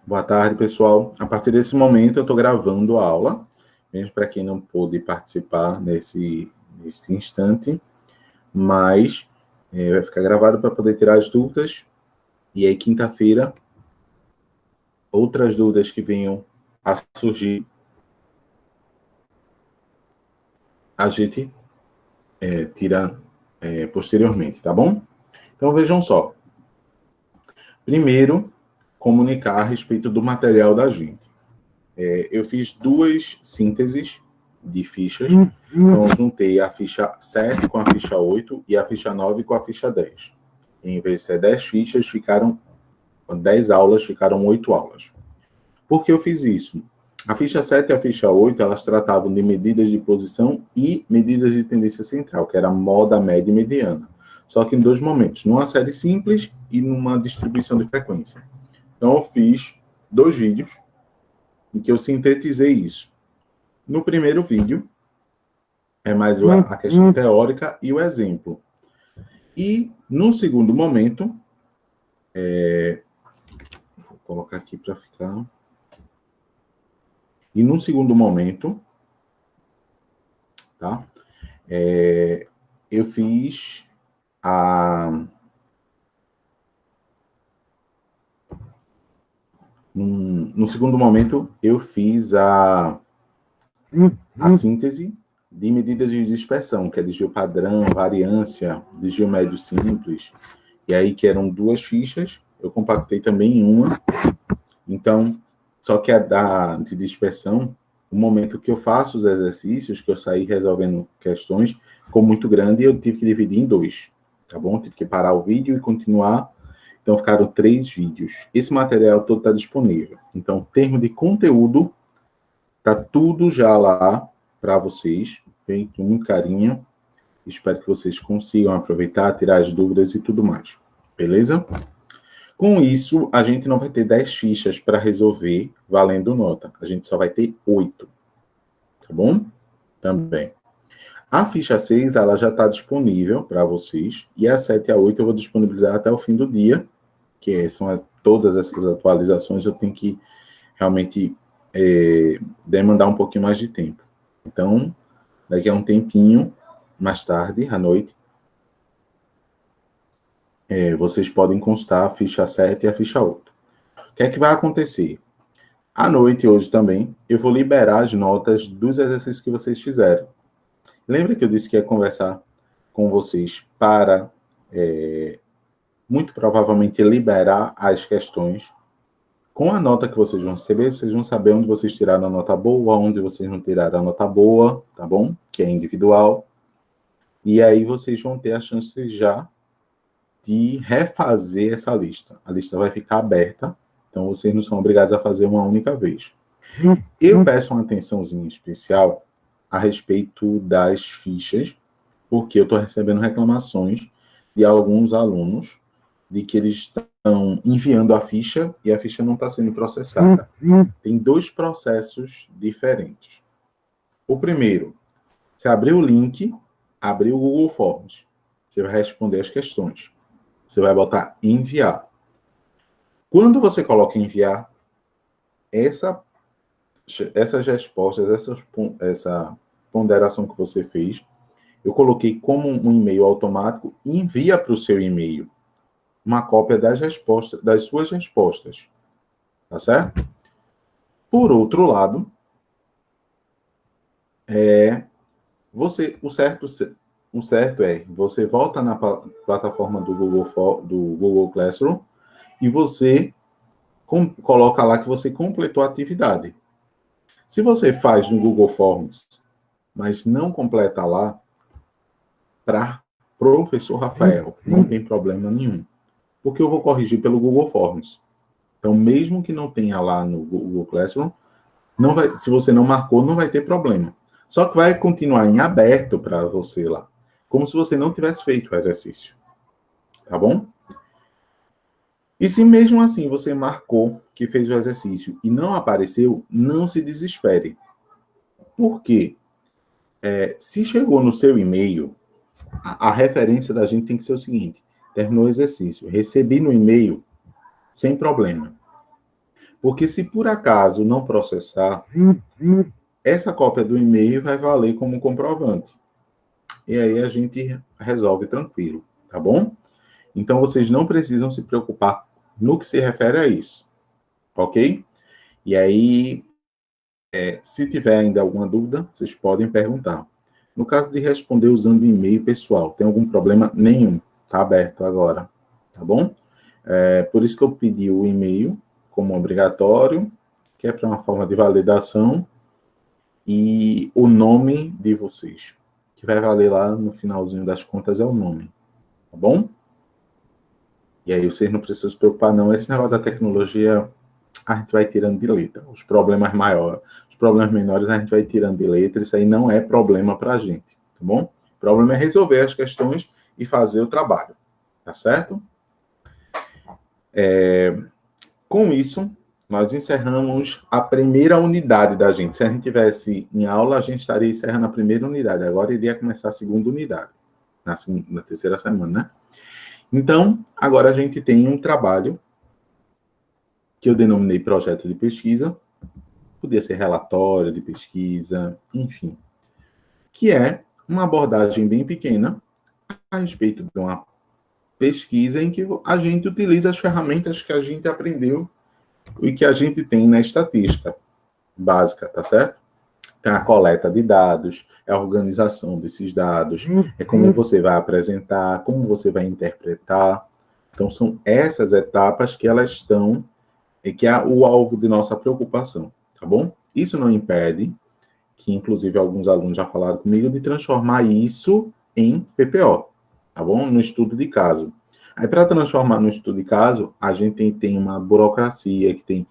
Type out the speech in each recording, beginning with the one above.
Boa tarde, pessoal. A partir desse momento, eu estou gravando a aula, mesmo para quem não pôde participar nesse instante, mas vai ficar gravado para poder tirar as dúvidas. E aí, quinta-feira, outras dúvidas que venham a surgir, a gente tira posteriormente, tá bom? Então, vejam só. Primeiro, comunicar a respeito do material da gente. Eu fiz duas sínteses de fichas. Então, eu juntei a ficha 7 com a ficha 8 e a ficha 9 com a ficha 10. Em vez de ser 10 fichas, ficaram 10 aulas, ficaram 8 aulas. Por que eu fiz isso? A ficha 7 e a ficha 8, elas tratavam de medidas de posição e medidas de tendência central, que era moda, média e mediana. Só que em dois momentos, numa série simples e numa distribuição de frequência. Então, eu fiz 2 vídeos em que eu sintetizei isso. No primeiro vídeo, é mais a questão teórica e o exemplo. E, no segundo momento, vou colocar aqui para ficar... E, no segundo momento, tá? Eu fiz no segundo momento, eu fiz a síntese de medidas de dispersão, que é desvio padrão, variância, desvio médio simples, e aí que eram 2 fichas, eu compactei também em uma. Então, só que a de dispersão, o momento que eu faço os exercícios, que eu saí resolvendo questões, ficou muito grande e eu tive que dividir em 2, tá bom? Tive que parar o vídeo e continuar. Então, ficaram 3 vídeos. Esse material todo está disponível. Então, em termos de conteúdo, tá tudo já lá para vocês, feito com muito carinho. Espero que vocês consigam aproveitar, tirar as dúvidas e tudo mais. Beleza? Com isso, a gente não vai ter 10 fichas para resolver valendo nota. A gente só vai ter 8. Tá bom? Também. A ficha 6, ela já está disponível para vocês. E a 7 e a 8 eu vou disponibilizar até o fim do dia, que são todas essas atualizações, eu tenho que realmente demandar um pouquinho mais de tempo. Então, daqui a um tempinho, mais tarde, à noite, vocês podem consultar a ficha 7 e a ficha 8. O que é que vai acontecer? À noite, hoje também, eu vou liberar as notas dos exercícios que vocês fizeram. Lembra que eu disse que ia conversar com vocês para, muito provavelmente, liberar as questões. Com a nota que vocês vão receber, vocês vão saber onde vocês tiraram a nota boa, onde vocês não tiraram a nota boa, tá bom? Que é individual. E aí vocês vão ter a chance já de refazer essa lista. A lista vai ficar aberta, então vocês não são obrigados a fazer uma única vez. Eu peço uma atençãozinha especial a respeito das fichas, porque eu estou recebendo reclamações de alguns alunos de que eles estão enviando a ficha e a ficha não está sendo processada. Tem 2 processos diferentes. O primeiro, você abrir o link, abrir o Google Forms. Você vai responder as questões. Você vai botar enviar. Quando você coloca enviar, essas respostas, essa ponderação que você fez, eu coloquei como um e-mail automático e envia para o seu e-mail uma cópia das suas respostas. Tá certo? Por outro lado, o certo é, você volta na plataforma do Google Classroom e você coloca lá que você completou a atividade. Se você faz no Google Forms, mas não completa lá, para professor Rafael, não tem problema nenhum. Porque eu vou corrigir pelo Google Forms. Então, mesmo que não tenha lá no Google Classroom, se você não marcou, não vai ter problema. Só que vai continuar em aberto para você lá. Como se você não tivesse feito o exercício. Tá bom? E se mesmo assim você marcou que fez o exercício e não apareceu, não se desespere. Por quê? Se chegou no seu e-mail, a referência da gente tem que ser o seguinte: terminou o exercício, recebi no e-mail, sem problema. Porque se por acaso não processar, essa cópia do e-mail vai valer como comprovante. E aí a gente resolve tranquilo, tá bom? Então vocês não precisam se preocupar no que se refere a isso, ok? E aí, se tiver ainda alguma dúvida, vocês podem perguntar. No caso de responder usando e-mail pessoal, tem algum problema? Nenhum. Está aberto agora, tá bom? Por isso que eu pedi o e-mail como obrigatório, que é para uma forma de validação, e o nome de vocês, que vai valer lá no finalzinho das contas é o nome, tá bom? E aí vocês não precisam se preocupar, não. Esse negócio da tecnologia, a gente vai tirando de letra. Os problemas maiores, os problemas menores, a gente vai tirando de letra. Isso aí não é problema para a gente, tá bom? O problema é resolver as questões e fazer o trabalho, tá certo? Com isso, nós encerramos a primeira unidade da gente. Se a gente tivesse em aula, a gente estaria encerrando a primeira unidade. Agora iria começar a segunda unidade, na terceira semana, né? Então, agora a gente tem um trabalho que eu denominei projeto de pesquisa, podia ser relatório de pesquisa, enfim, que é uma abordagem bem pequena a respeito de uma pesquisa em que a gente utiliza as ferramentas que a gente aprendeu e que a gente tem na estatística básica, tá certo? Tem a coleta de dados, é a organização desses dados, é como você vai apresentar, como você vai interpretar. Então, são essas etapas que elas estão, que é o alvo de nossa preocupação, tá bom? Isso não impede que, inclusive, alguns alunos já falaram comigo, de transformar isso em PPO, tá bom? No estudo de caso. Aí, para transformar no estudo de caso, a gente tem uma burocracia que tem que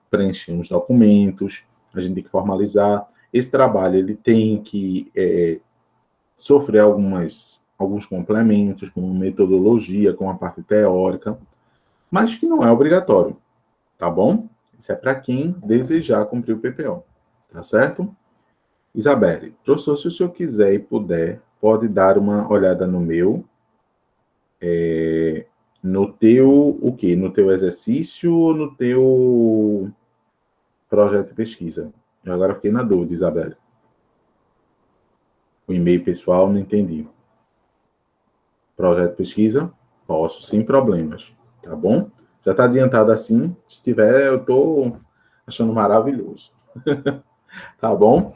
preencher uns documentos, a gente tem que formalizar. Esse trabalho, ele tem que sofrer alguns complementos, como metodologia, com a parte teórica, mas que não é obrigatório, tá bom? Isso é para quem desejar cumprir o PPO, tá certo? Isabelle, professor, se o senhor quiser e puder, pode dar uma olhada no meu, no teu, o quê? No teu exercício ou no teu projeto de pesquisa? Eu agora fiquei na dúvida, Isabelle. O e-mail pessoal, não entendi. Projeto de pesquisa? Posso, sem problemas, tá bom? Já está adiantado assim, se tiver, eu estou achando maravilhoso. Tá bom?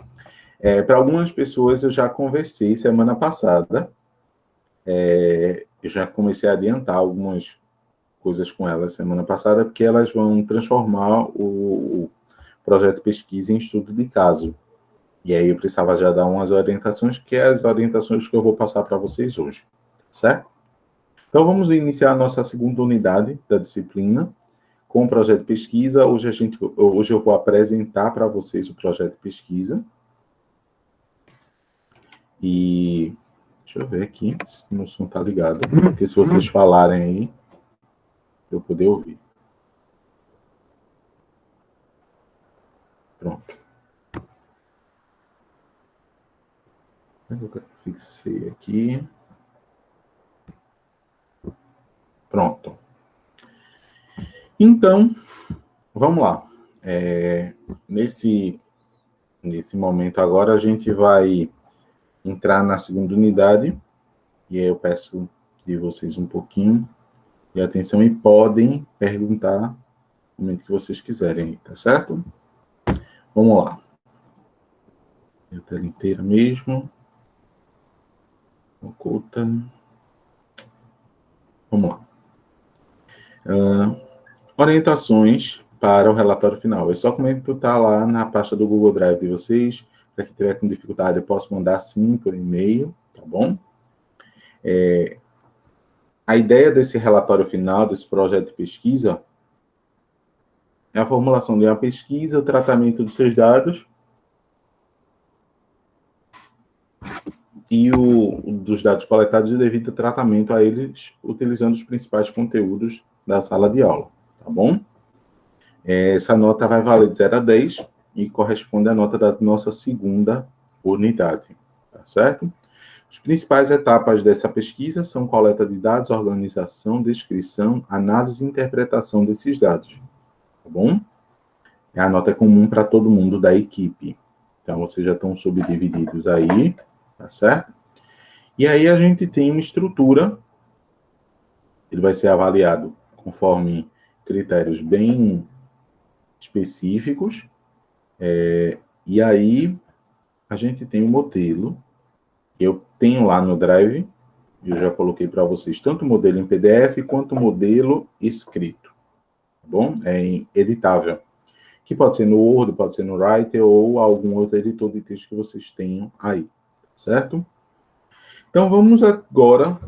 Para algumas pessoas eu já conversei semana passada, eu já comecei a adiantar algumas coisas com elas semana passada, porque elas vão transformar o projeto de pesquisa em estudo de caso. E aí eu precisava já dar umas orientações, que é as orientações que eu vou passar para vocês hoje, certo? Então vamos iniciar a nossa segunda unidade da disciplina com o projeto de pesquisa. Hoje eu vou apresentar para vocês o projeto de pesquisa. E deixa eu ver aqui se o meu som está ligado, porque se vocês falarem aí, eu poder ouvir. Pronto. Eu fixei aqui. Pronto. Então, vamos lá. Nesse momento agora, a gente vai entrar na segunda unidade, e aí eu peço de vocês um pouquinho de atenção e podem perguntar no momento que vocês quiserem, tá certo? Vamos lá. A tela inteira mesmo. Oculta. Vamos lá. Orientações para o relatório final. É só comentar lá na pasta do Google Drive de vocês. Para quem tiver com dificuldade, eu posso mandar sim por e-mail, tá bom? A ideia desse relatório final, desse projeto de pesquisa, é a formulação de uma pesquisa, o tratamento dos seus dados e dos dados coletados e o devido tratamento a eles, utilizando os principais conteúdos da sala de aula, tá bom? Essa nota vai valer de 0 a 10 e corresponde à nota da nossa segunda unidade, tá certo? As principais etapas dessa pesquisa são coleta de dados, organização, descrição, análise e interpretação desses dados, tá bom? A nota é comum para todo mundo da equipe. Então, vocês já estão subdivididos aí, tá certo? E aí a gente tem uma estrutura, ele vai ser avaliado conforme critérios bem específicos, e aí a gente tem um modelo, eu tenho lá no Drive, eu já coloquei para vocês tanto o modelo em PDF quanto o modelo escrito, tá bom? É editável, que pode ser no Word, pode ser no Writer ou algum outro editor de texto que vocês tenham aí, certo? Então vamos agora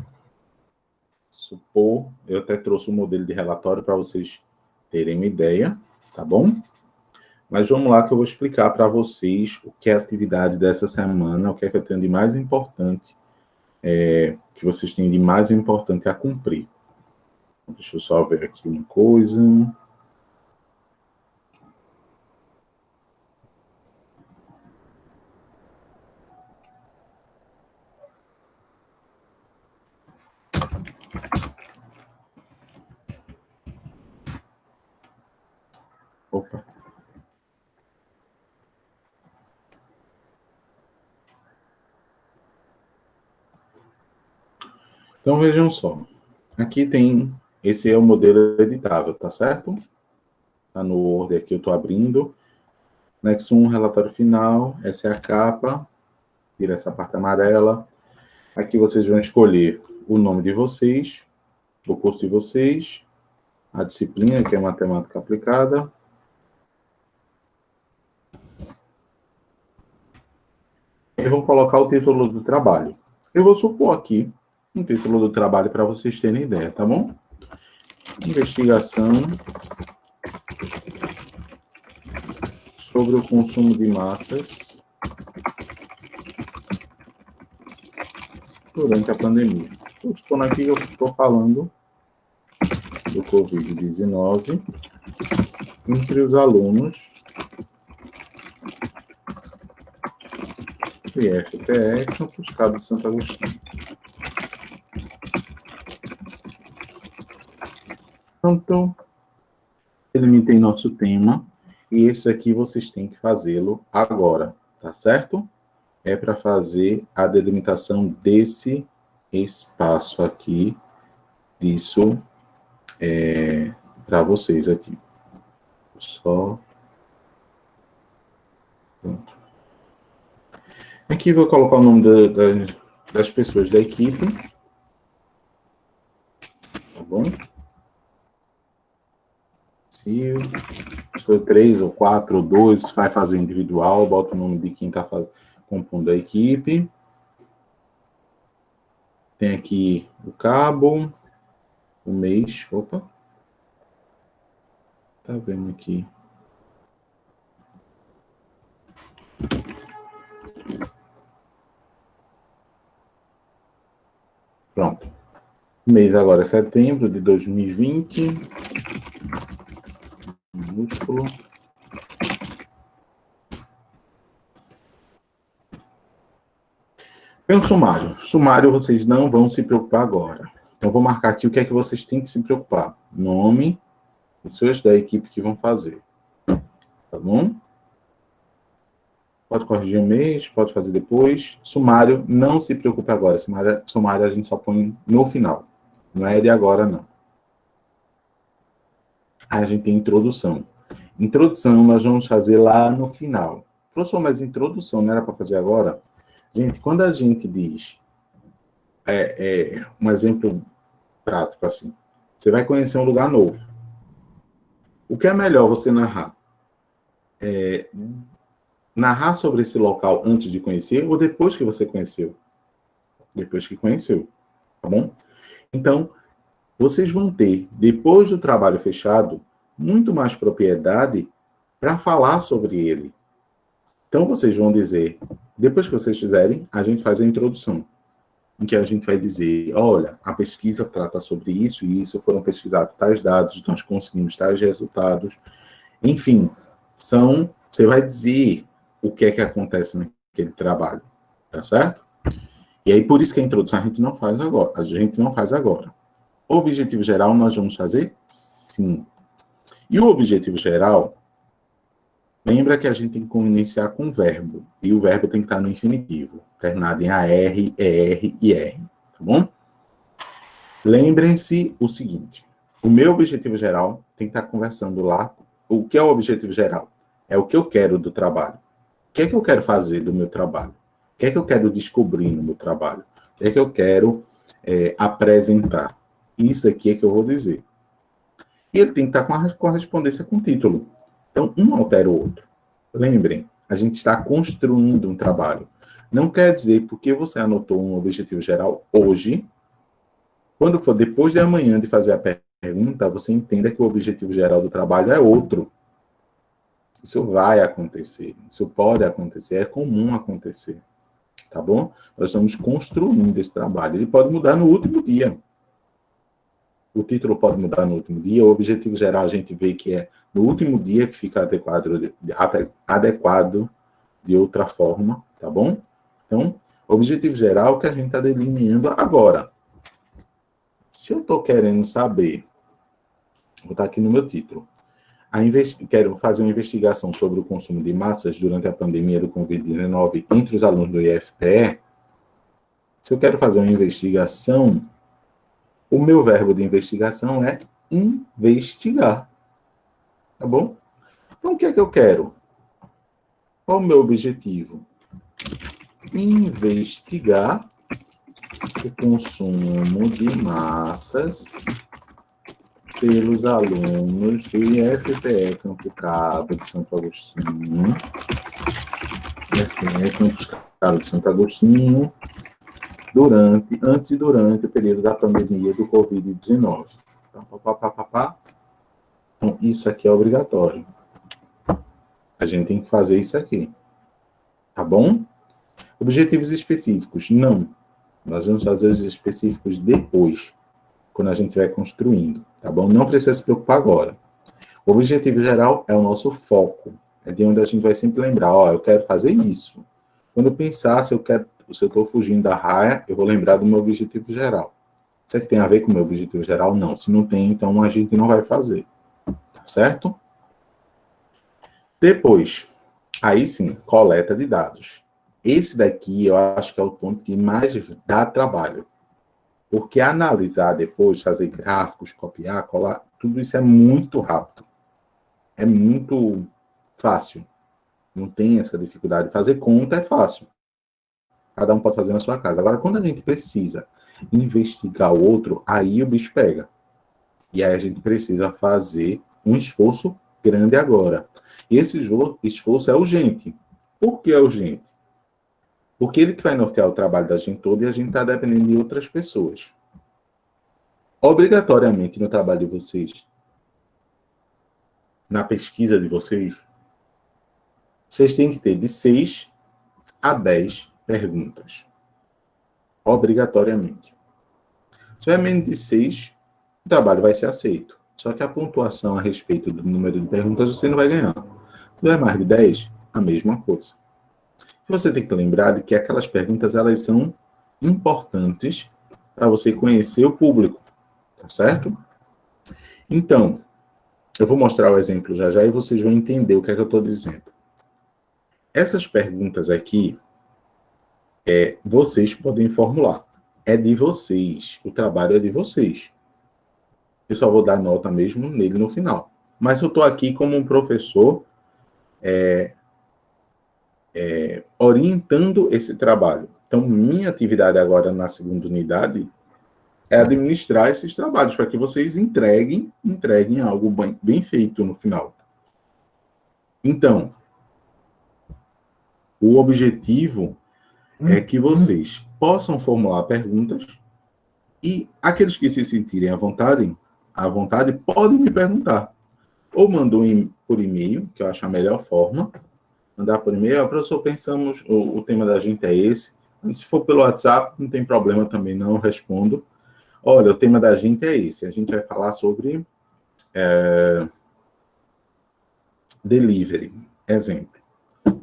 supor, eu até trouxe um modelo de relatório para vocês terem uma ideia, tá bom? Mas vamos lá que eu vou explicar para vocês o que é a atividade dessa semana, o que é que eu tenho de mais importante, que vocês têm de mais importante a cumprir. Deixa eu só ver aqui uma coisa. Opa. Então vejam só. Aqui tem, esse é o modelo editável, tá certo? Tá no Word aqui, eu estou abrindo. Anexo 1, relatório final, essa é a capa, tira essa parte amarela. Aqui vocês vão escolher o nome de vocês, o curso de vocês, a disciplina, que é matemática aplicada. E vão colocar o título do trabalho. Eu vou supor aqui um título do trabalho para vocês terem ideia, tá bom? Investigação sobre o consumo de massas durante a pandemia. Estou supondo aqui que eu estou falando do Covid-19 entre os alunos do IFPE, Campus Cabo de Santo Agostinho. Então, delimitei nosso tema, e esse aqui vocês têm que fazê-lo agora, tá certo? É para fazer a delimitação desse espaço aqui, disso para vocês aqui. Só. Pronto. Aqui vou colocar o nome das pessoas da equipe. Tá bom? Se for 3 ou 4 ou 2, vai fazer individual, bota o nome de quem está compondo a equipe. Tem aqui o cabo, o mês. Opa. Tá vendo aqui? Pronto. O mês agora é setembro de 2020. Minúsculo. Tem um sumário. Sumário vocês não vão se preocupar agora. Então, vou marcar aqui o que é que vocês têm que se preocupar. Nome, pessoas da equipe que vão fazer. Tá bom? Pode corrigir um mês, pode fazer depois. Sumário, não se preocupe agora. Sumário a gente só põe no final. Não é de agora, não. Aí a gente tem introdução. Introdução nós vamos fazer lá no final. Professor, mas introdução não era para fazer agora? Gente, quando a gente diz... um exemplo prático assim. Você vai conhecer um lugar novo. O que é melhor você narrar? Narrar sobre esse local antes de conhecer ou depois que você conheceu? Depois que conheceu, tá bom? Então, vocês vão ter, depois do trabalho fechado, muito mais propriedade para falar sobre ele. Então, vocês vão dizer, depois que vocês fizerem, a gente faz a introdução, em que a gente vai dizer, olha, a pesquisa trata sobre isso e isso, foram pesquisados tais dados, nós conseguimos tais resultados. Enfim, você vai dizer o que é que acontece naquele trabalho, tá certo? E aí, por isso que a introdução a gente não faz agora. O objetivo geral nós vamos fazer? Sim. E o objetivo geral, Lembra que a gente tem que iniciar com verbo, e o verbo tem que estar no infinitivo, terminado em AR, ER e R, tá bom? Lembrem-se o seguinte, o meu objetivo geral tem que estar conversando lá. O que é o objetivo geral? É o que eu quero do trabalho. O que é que eu quero fazer do meu trabalho? O que é que eu quero descobrir no meu trabalho? O que é que eu quero apresentar? Isso aqui é que eu vou dizer. E ele tem que estar com a correspondência com o título. Então, um altera o outro. Lembrem, a gente está construindo um trabalho. Não quer dizer porque você anotou um objetivo geral hoje, quando for depois de amanhã de fazer a pergunta, você entenda que o objetivo geral do trabalho é outro. Isso vai acontecer, isso pode acontecer, é comum acontecer, tá bom? Nós estamos construindo esse trabalho. Ele pode mudar no último dia. O título pode mudar no último dia, o objetivo geral a gente vê que é no último dia que fica adequado de outra forma, tá bom? Então, objetivo geral que a gente está delineando agora. Se eu estou querendo saber, vou estar aqui no meu título, quero fazer uma investigação sobre o consumo de massas durante a pandemia do Covid-19 entre os alunos do IFPE, se eu quero fazer uma investigação, o meu verbo de investigação é investigar, tá bom? Então, o que é que eu quero? Qual o meu objetivo? Investigar o consumo de massas pelos alunos do IFPE Campo Cabo de Santo Agostinho, IFPE Campus Cabo de Santo Agostinho, antes e durante o período da pandemia do Covid-19. Então, isso aqui é obrigatório. A gente tem que fazer isso aqui. Tá bom? Objetivos específicos, não. Nós vamos fazer os específicos depois, quando a gente estiver construindo, tá bom? Não precisa se preocupar agora. O objetivo geral é o nosso foco. É de onde a gente vai sempre lembrar, ó, eu quero fazer isso. Quando eu pensar se eu estou fugindo da raia, eu vou lembrar do meu objetivo geral. Isso aqui tem a ver com o meu objetivo geral? Não. Se não tem, então a gente não vai fazer. Tá certo? Depois, aí sim, coleta de dados. Esse daqui eu acho que é o ponto que mais dá trabalho. Porque analisar depois, fazer gráficos, copiar, colar, tudo isso é muito rápido. É muito fácil. Não tem essa dificuldade. Fazer conta é fácil. Cada um pode fazer na sua casa. Agora, quando a gente precisa investigar o outro, aí o bicho pega. E aí a gente precisa fazer um esforço grande agora. E esse esforço é urgente. Por que é urgente? Porque ele que vai nortear o trabalho da gente todo e a gente está dependendo de outras pessoas. Obrigatoriamente no trabalho de vocês, na pesquisa de vocês, vocês têm que ter de 6 a 10 perguntas. Obrigatoriamente. Se tiver menos de 6, o trabalho vai ser aceito. Só que a pontuação a respeito do número de perguntas você não vai ganhar. Se tiver mais de 10, a mesma coisa. Você tem que lembrar de que aquelas perguntas elas são importantes para você conhecer o público, tá certo? Então, eu vou mostrar o exemplo já já e vocês vão entender o que é que eu estou dizendo. Essas perguntas aqui, vocês podem formular. É de vocês, o trabalho é de vocês. Eu só vou dar nota mesmo nele no final. Mas eu estou aqui como um professor orientando esse trabalho. Então, minha atividade agora na segunda unidade é administrar esses trabalhos para que vocês entreguem algo bem feito no final. Então, o objetivo é que vocês possam formular perguntas e aqueles que se sentirem à vontade podem me perguntar. Ou mandam por e-mail, que eu acho a melhor forma, mandar por e-mail, professor, pensamos, o tema da gente é esse. Se for pelo WhatsApp, não tem problema também, não respondo. Olha, o tema da gente é esse. A gente vai falar sobre delivery, exemplo.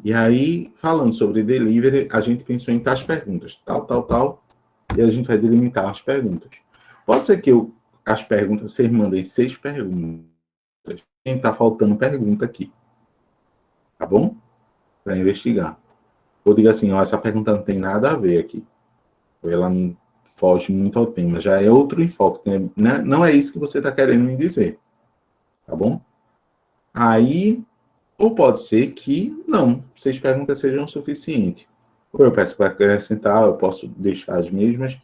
E aí, falando sobre delivery, a gente pensou em tais perguntas, tal, e a gente vai delimitar as perguntas. Pode ser que as perguntas, vocês mandem 6 perguntas. Está faltando pergunta aqui. tá bom? Para investigar. Ou diga assim, ó, essa pergunta não tem nada a ver aqui. Ou ela não foge muito ao tema. Já é outro enfoque, né? Não é isso que você está querendo me dizer, tá bom? Aí, ou pode ser que não, 6 perguntas sejam suficientes. Ou eu peço para acrescentar, eu posso deixar as mesmas,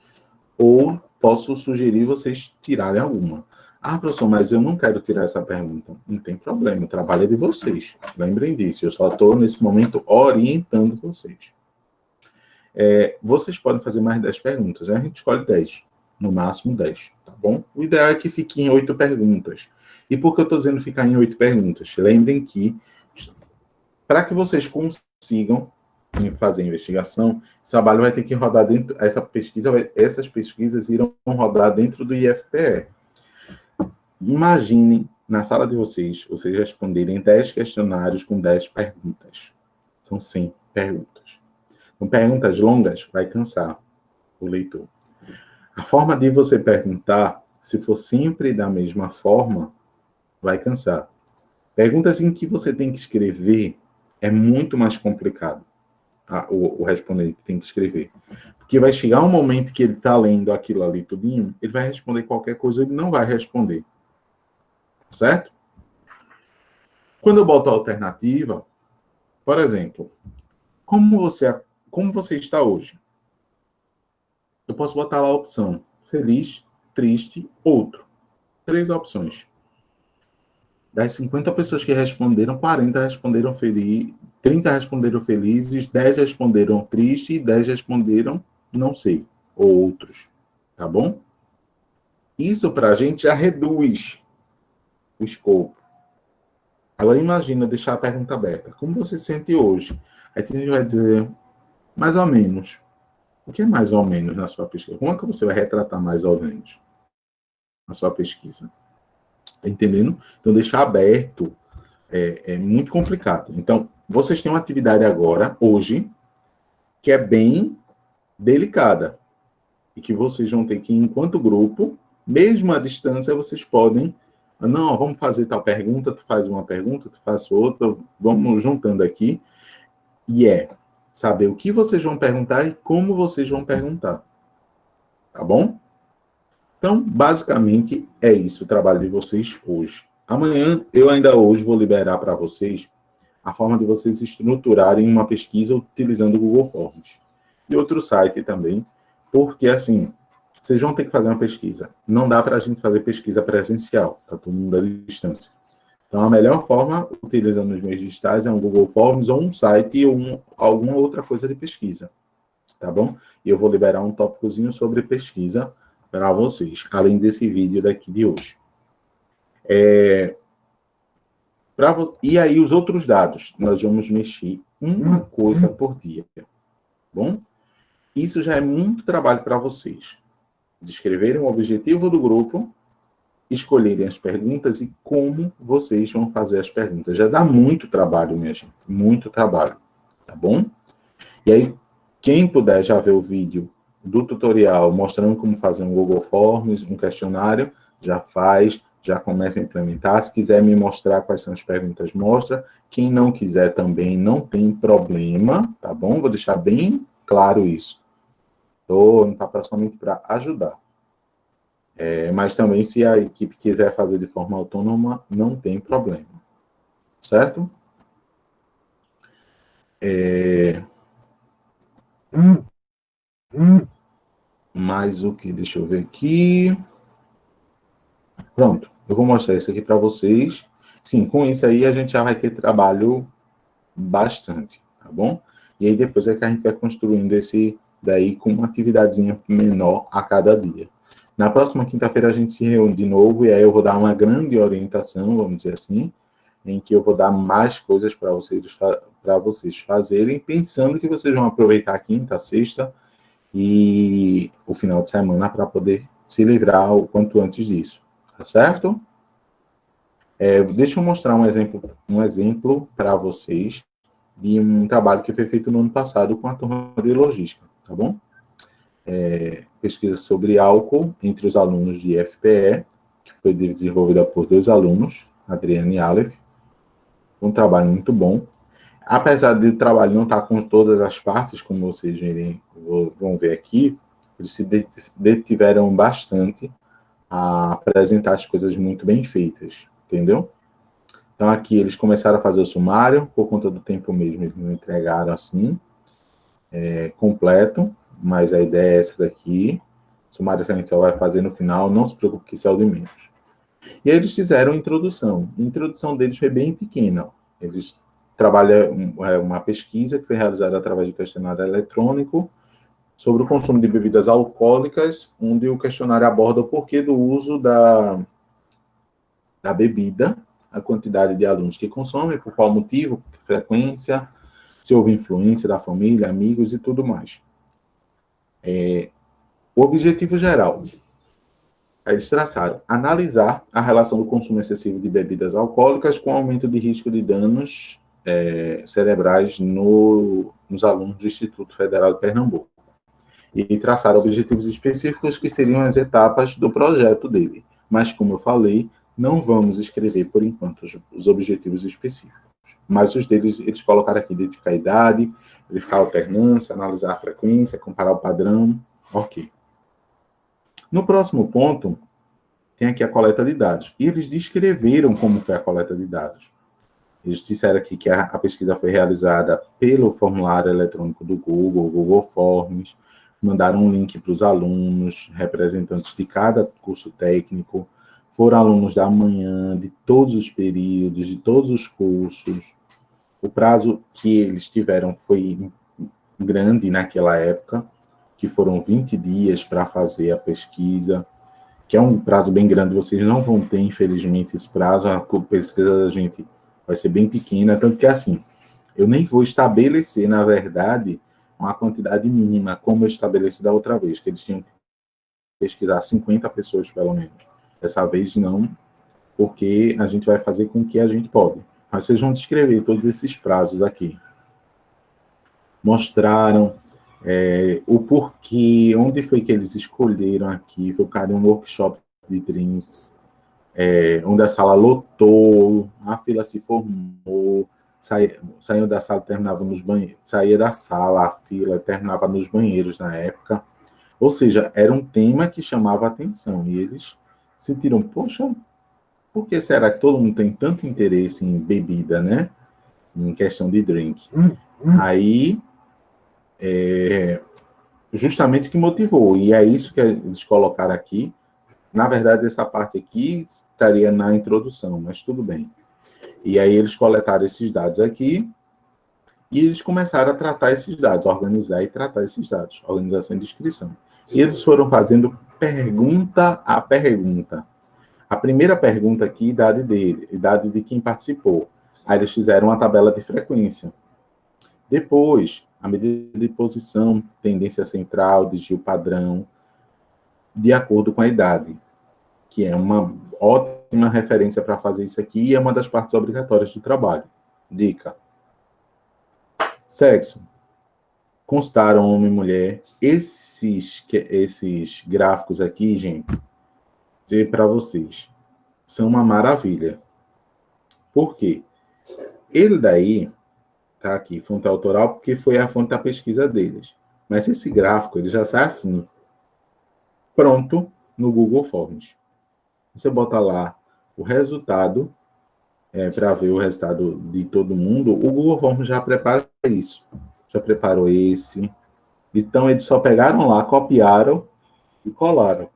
ou posso sugerir vocês tirarem alguma. Ah, professor, mas eu não quero tirar essa pergunta. Não tem problema, o trabalho é de vocês. Lembrem disso, eu só estou, nesse momento, orientando vocês. Vocês podem fazer mais 10 perguntas, né? A gente escolhe 10, no máximo 10, tá bom? O ideal é que fique em 8 perguntas. E por que eu estou dizendo ficar em 8 perguntas? Lembrem que, para que vocês consigam fazer a investigação, esse trabalho vai ter que rodar dentro, essas pesquisas irão rodar dentro do IFPE. Imagine, na sala de vocês responderem 10 questionários com 10 perguntas. São 100 perguntas. Com perguntas longas, vai cansar o leitor. A forma de você perguntar, se for sempre da mesma forma, vai cansar. Perguntas em que você tem que escrever é muito mais complicado. O respondente tem que escrever. Porque vai chegar um momento que ele está lendo aquilo ali tudinho, ele vai responder qualquer coisa, ele não vai responder. Certo? Quando eu boto a alternativa, por exemplo, como você está hoje? Eu posso botar lá a opção feliz, triste, outro. 3 opções. Das 50 pessoas que responderam, 40 responderam feliz, 30 responderam felizes, 10 responderam triste e 10 responderam não sei, ou outros. Tá bom? Isso para a gente já reduz o escopo. Agora imagina deixar a pergunta aberta. Como você se sente hoje? Aí a gente vai dizer, mais ou menos. O que é mais ou menos na sua pesquisa? Como é que você vai retratar mais ou menos na sua pesquisa? Tá entendendo? Então, deixar aberto é muito complicado. Então, vocês têm uma atividade agora, hoje, que é bem delicada. E que vocês vão ter que, enquanto grupo, mesmo à distância, vocês podem... Não, vamos fazer tal pergunta, tu faz uma pergunta, tu faz outra, vamos juntando aqui. E saber o que vocês vão perguntar e como vocês vão perguntar. Tá bom? Então, basicamente, é isso o trabalho de vocês hoje. Amanhã, eu ainda hoje vou liberar para vocês a forma de vocês estruturarem uma pesquisa utilizando o Google Forms. E outro site também, porque, assim, vocês vão ter que fazer uma pesquisa. Não dá para a gente fazer pesquisa presencial, tá todo mundo à distância. Então, a melhor forma, utilizando os meios digitais, é um Google Forms ou um site ou alguma outra coisa de pesquisa, tá bom? E eu vou liberar um tópicozinho sobre pesquisa para vocês, além desse vídeo daqui de hoje. E aí, os outros dados, nós vamos mexer uma coisa por dia, tá bom? Isso já é muito trabalho para vocês. Descreverem o objetivo do grupo, escolherem as perguntas e como vocês vão fazer as perguntas. Já dá muito trabalho, minha gente, muito trabalho, tá bom? E aí, quem puder já ver o vídeo do tutorial mostrando como fazer um Google Forms, um questionário, já faz, já começa a implementar. Se quiser me mostrar quais são as perguntas, mostra. Quem não quiser também, não tem problema, tá bom? Vou deixar bem claro isso. Estou no papel somente para ajudar. Mas também, se a equipe quiser fazer de forma autônoma, não tem problema. Certo? Mais o que? Deixa eu ver aqui. Pronto. Eu vou mostrar isso aqui para vocês. Sim, com isso aí a gente já vai ter trabalho bastante, tá bom? E aí depois é que a gente vai construindo esse daí com uma atividadezinha menor a cada dia. Na próxima quinta-feira a gente se reúne de novo e aí eu vou dar uma grande orientação, vamos dizer assim, em que eu vou dar mais coisas para vocês fazerem, pensando que vocês vão aproveitar a quinta, a sexta e o final de semana para poder se livrar o quanto antes disso. Tá certo? Deixa eu mostrar um exemplo para vocês de um trabalho que foi feito no ano passado com a turma de logística, tá bom? Pesquisa sobre álcool entre os alunos de FPE, que foi desenvolvida por 2 alunos, Adriana e Aleph. Um trabalho muito bom. Apesar de o trabalho não estar com todas as partes, como vocês vão ver aqui, eles se detiveram bastante a apresentar as coisas muito bem feitas, entendeu? Então, aqui eles começaram a fazer o sumário, por conta do tempo mesmo, eles não entregaram assim, completo, mas a ideia é essa daqui. O sumário a gente só vai fazer no final, não se preocupe que isso é o de menos. E aí eles fizeram a introdução. A introdução deles foi bem pequena. Eles trabalham uma pesquisa que foi realizada através de questionário eletrônico sobre o consumo de bebidas alcoólicas, onde o questionário aborda o porquê do uso da bebida, a quantidade de alunos que consomem, por qual motivo, frequência, se houve influência da família, amigos e tudo mais. O objetivo geral, eles traçaram analisar a relação do consumo excessivo de bebidas alcoólicas com o aumento de risco de danos cerebrais nos alunos do Instituto Federal de Pernambuco. E traçar objetivos específicos que seriam as etapas do projeto dele. Mas, como eu falei, não vamos escrever, por enquanto, os objetivos específicos. Mas os deles, eles colocaram aqui, identificar a idade, verificar a alternância, analisar a frequência, comparar o padrão. Ok. No próximo ponto, tem aqui a coleta de dados. E eles descreveram como foi a coleta de dados. Eles disseram aqui que a pesquisa foi realizada pelo formulário eletrônico do Google Forms, mandaram um link para os alunos, representantes de cada curso técnico, foram alunos da manhã, de todos os períodos, de todos os cursos. O prazo que eles tiveram foi grande naquela época, que foram 20 dias para fazer a pesquisa, que é um prazo bem grande, vocês não vão ter, infelizmente, esse prazo, a pesquisa da gente vai ser bem pequena, tanto que, assim, eu nem vou estabelecer, na verdade, uma quantidade mínima, como eu estabeleci da outra vez, que eles tinham que pesquisar 50 pessoas, pelo menos. Dessa vez, não, porque a gente vai fazer com o que a gente pode. Mas vocês vão descrever todos esses prazos aqui. Mostraram o porquê, onde foi que eles escolheram aqui, foi um workshop de drinks, onde a sala lotou, a fila se formou, saindo da sala, terminava nos banheiros, saía da sala, a fila terminava nos banheiros na época. Ou seja, era um tema que chamava a atenção, e eles sentiram, poxa, por que será que todo mundo tem tanto interesse em bebida, né? Em questão de drink. Aí, justamente o que motivou, e é isso que eles colocaram aqui. Na verdade, essa parte aqui estaria na introdução, mas tudo bem. E aí eles coletaram esses dados aqui, e eles começaram a tratar esses dados, organizar e tratar esses dados, organização e descrição. E eles foram fazendo pergunta a pergunta. A primeira pergunta aqui, idade de quem participou. Aí eles fizeram uma tabela de frequência. Depois, a medida de posição, tendência central, desvio padrão, de acordo com a idade, que é uma ótima referência para fazer isso aqui e é uma das partes obrigatórias do trabalho. Dica. Sexo. Constaram homem e mulher. Esses gráficos aqui, gente, dizer para vocês, são uma maravilha. Por quê? Ele daí, tá aqui, fonte autoral, porque foi a fonte da pesquisa deles. Mas esse gráfico, ele já sai assim, pronto, no Google Forms. Você bota lá o resultado, para ver o resultado de todo mundo, o Google Forms já prepara isso. Já preparou esse. Então, eles só pegaram lá, copiaram e colaram.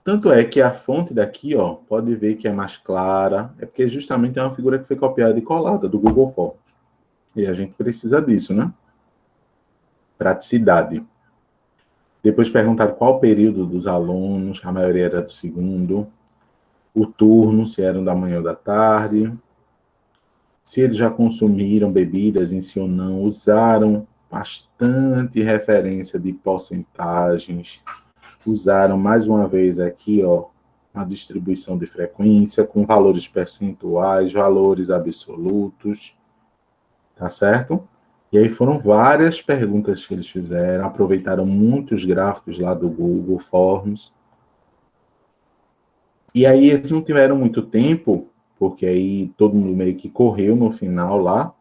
Tanto é que a fonte daqui, ó, pode ver que é mais clara, é porque justamente é uma figura que foi copiada e colada do Google Forms. E a gente precisa disso, né? Praticidade. Depois perguntaram qual o período dos alunos, a maioria era do segundo, o turno, se eram da manhã ou da tarde, se eles já consumiram bebidas em si ou não, usaram bastante referência de porcentagens, usaram mais uma vez aqui, ó, a distribuição de frequência com valores percentuais, valores absolutos, tá certo? E aí foram várias perguntas que eles fizeram, aproveitaram muitos gráficos lá do Google Forms. E aí eles não tiveram muito tempo, porque aí todo mundo meio que correu no final lá,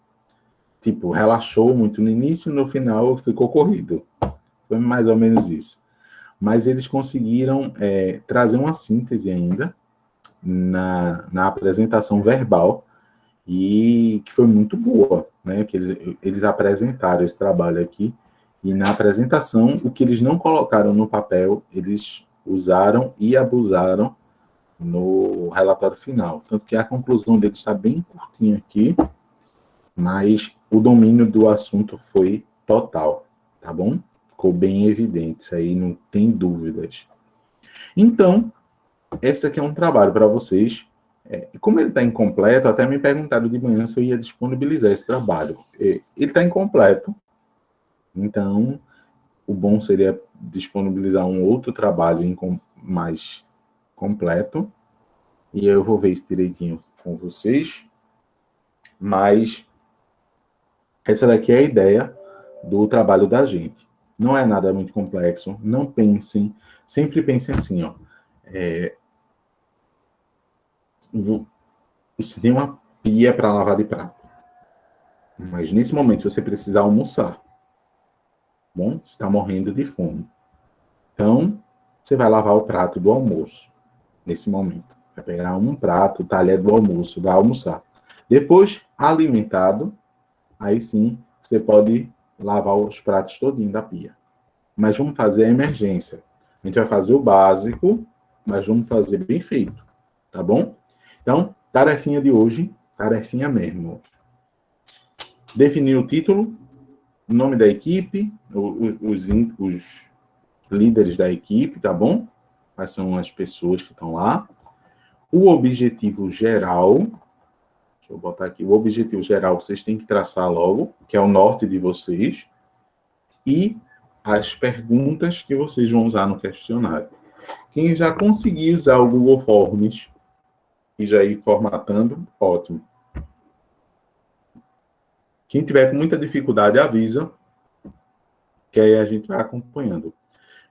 tipo, relaxou muito no início e no final ficou corrido. Foi mais ou menos isso. Mas eles conseguiram trazer uma síntese ainda na apresentação verbal, e que foi muito boa, né? Que eles apresentaram esse trabalho aqui, e na apresentação, o que eles não colocaram no papel, eles usaram e abusaram no relatório final. Tanto que a conclusão deles está bem curtinha aqui, mas o domínio do assunto foi total, tá bom? Ficou bem evidente, isso aí não tem dúvidas. Então, esse aqui é um trabalho para vocês. Como ele está incompleto, até me perguntaram de manhã se eu ia disponibilizar esse trabalho. Ele está incompleto, então o bom seria disponibilizar um outro trabalho mais completo, e eu vou ver isso direitinho com vocês, mas essa daqui é a ideia do trabalho da gente. Não é nada muito complexo, não pensem, sempre pensem assim, ó, você tem uma pia para lavar de prato, mas nesse momento você precisa almoçar, bom? Você está morrendo de fome. Então, você vai lavar o prato do almoço, nesse momento. Vai pegar um prato, o talher do almoço, vai almoçar. Depois, alimentado, aí sim, você pode lavar os pratos todinho da pia. Mas vamos fazer a emergência. A gente vai fazer o básico, mas vamos fazer bem feito, tá bom? Então, tarefinha de hoje, tarefinha mesmo. Definir o título, o nome da equipe, os líderes da equipe, tá bom? Quais são as pessoas que estão lá. O objetivo geral, deixa eu botar aqui, o objetivo geral vocês têm que traçar logo, que é o norte de vocês, e as perguntas que vocês vão usar no questionário. Quem já conseguir usar o Google Forms e já ir formatando, ótimo. Quem tiver com muita dificuldade, avisa, que aí a gente vai acompanhando.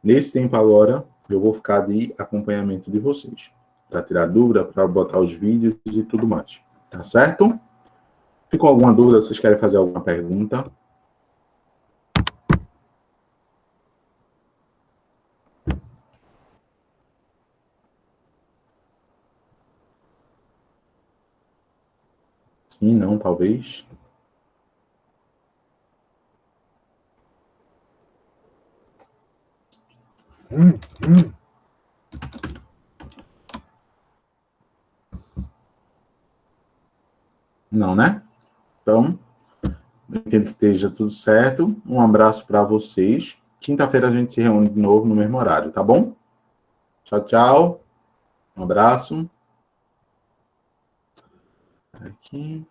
Nesse tempo agora, eu vou ficar de acompanhamento de vocês, para tirar dúvida, para botar os vídeos e tudo mais. Tá certo? Ficou alguma dúvida? Vocês querem fazer alguma pergunta? Sim, não, talvez. Não, né? Então, entendo que esteja tudo certo. Um abraço para vocês. Quinta-feira a gente se reúne de novo no mesmo horário, tá bom? Tchau, tchau. Um abraço. Aqui.